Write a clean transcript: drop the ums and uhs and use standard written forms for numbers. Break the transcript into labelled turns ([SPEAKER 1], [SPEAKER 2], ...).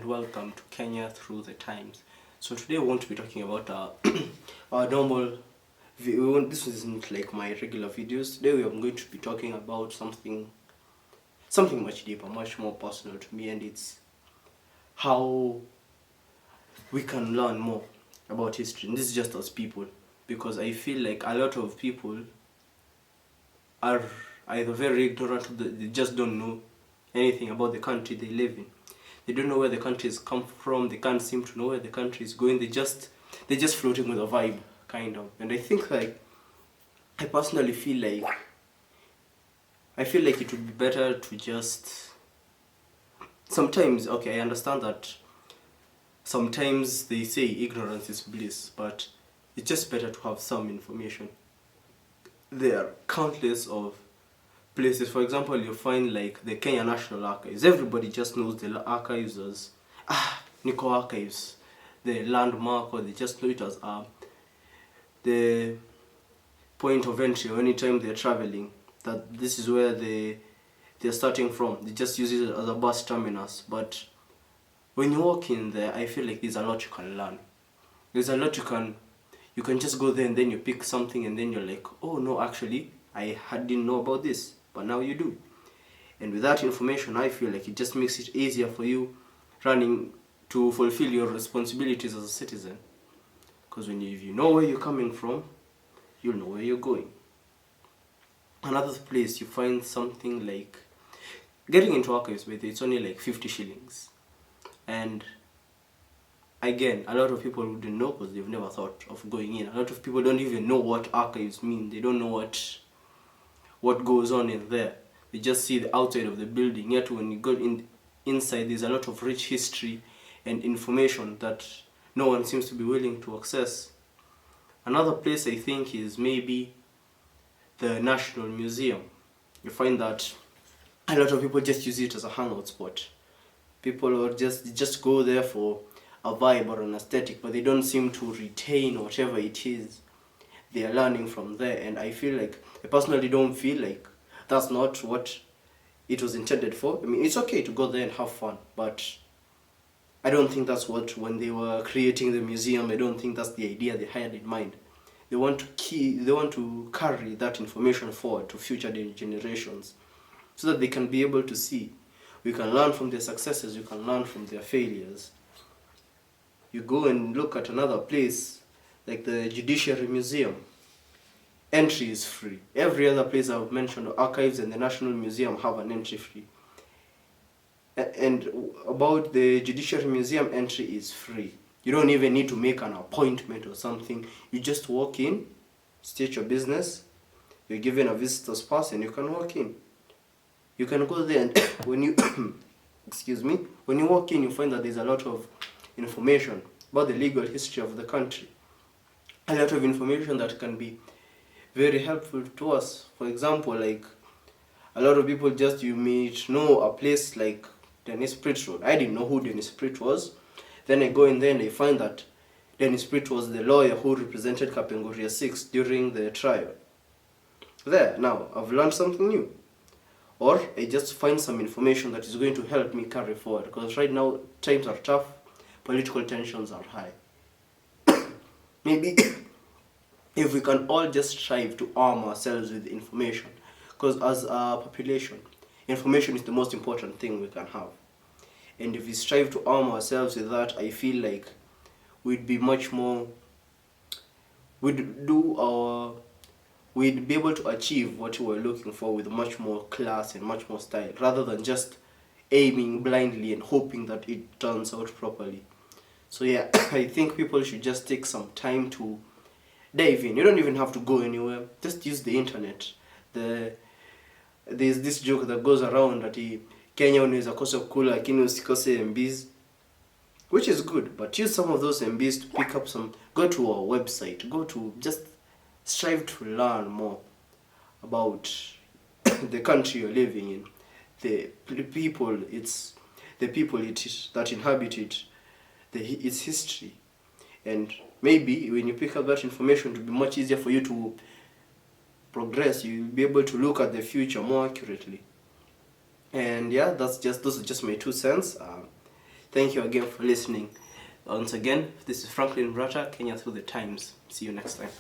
[SPEAKER 1] welcome to Kenya Through the Times. So today we want to be talking about our normal, this isn't like my regular videos. Today we are going to be talking about something much deeper, much more personal to me, and it's how we can learn more about history. And this is just as people, because I feel like a lot of people are either very ignorant or they just don't know anything about the country they live in. They don't know where the country has come from. They can't seem to know where the country is going. They're just floating with a vibe, kind of. And I think I personally feel like it would be better to just sometimes. Okay, I understand that sometimes they say ignorance is bliss, but it's just better to have some information. There are countless of places. For example, you find like the Kenya National Archives. Everybody just knows the archives as Nico Archives, the landmark, or they just know it as the point of entry anytime they're traveling, that this is where they're starting from. They just use it as a bus terminus. But when you walk in there, I feel like there's a lot you can learn. There's a lot you can just go there and then you pick something and then you're like, oh no, actually I didn't know about this, but now you do. And with that information, I feel like it just makes it easier for you running to fulfill your responsibilities as a citizen. Because if you know where you're coming from, you'll know where you're going. Another place you find something like getting into archives with it's only like 50 shillings. And again, a lot of people wouldn't know because they've never thought of going in. A lot of people don't even know what archives mean. They don't know what goes on in there. They just see the outside of the building. Yet when you go inside, there's a lot of rich history and information that no one seems to be willing to access. Another place I think is maybe the National Museum. You find that a lot of people just use it as a hangout spot. People will just go there for a vibe or an aesthetic, but they don't seem to retain whatever it is they are learning from there. And I personally don't feel like that's not what it was intended for. I mean, it's okay to go there and have fun, but I don't think that's when they were creating the museum, I don't think that's the idea they had in mind. They want to carry that information forward to future generations so that they can be able to see. We can learn from their successes, we can learn from their failures. You go and look at another place like the Judiciary Museum. Entry is free. Every other place I've mentioned, the archives and the National Museum, have an entry free. And about the Judiciary Museum, entry is free. You don't even need to make an appointment or something. You just walk in, state your business, you're given a visitor's pass and you can walk in. You can go there and when you when you walk in, you find that there's a lot of information about the legal history of the country. A lot of information that can be very helpful to us. For example, like a lot of people you may know a place like Dennis Pritt Road. I didn't know who Dennis Pritt was. Then I go in there and I find that Dennis Pritt was the lawyer who represented Kapenguria 6 during the trial. There, now I've learned something new. Or I just find some information that is going to help me carry forward. Because right now, times are tough, political tensions are high. Maybe if we can all just strive to arm ourselves with information. Because as a population, information is the most important thing we can have. And if we strive to arm ourselves with that, I feel like we'd be able to achieve what we were looking for with much more class and much more style, rather than just aiming blindly and hoping that it turns out properly. So yeah, I think people should just take some time to dive in. You don't even have to go anywhere. Just use the internet. There's this joke that goes around that Kenya unaweza kosa kula lakini usikose MBs, which is good, but use some of those MBs to pick up go to our website, just strive to learn more about the country you're living in, the people that inhabit it, its history. And maybe when you pick up that information, it will be much easier for you to progress. You'll be able to look at the future more accurately. And yeah, those are just my 2 cents. Thank you again for listening. Once again, this is Franklin Rata, Kenya Through the Times. See you next time.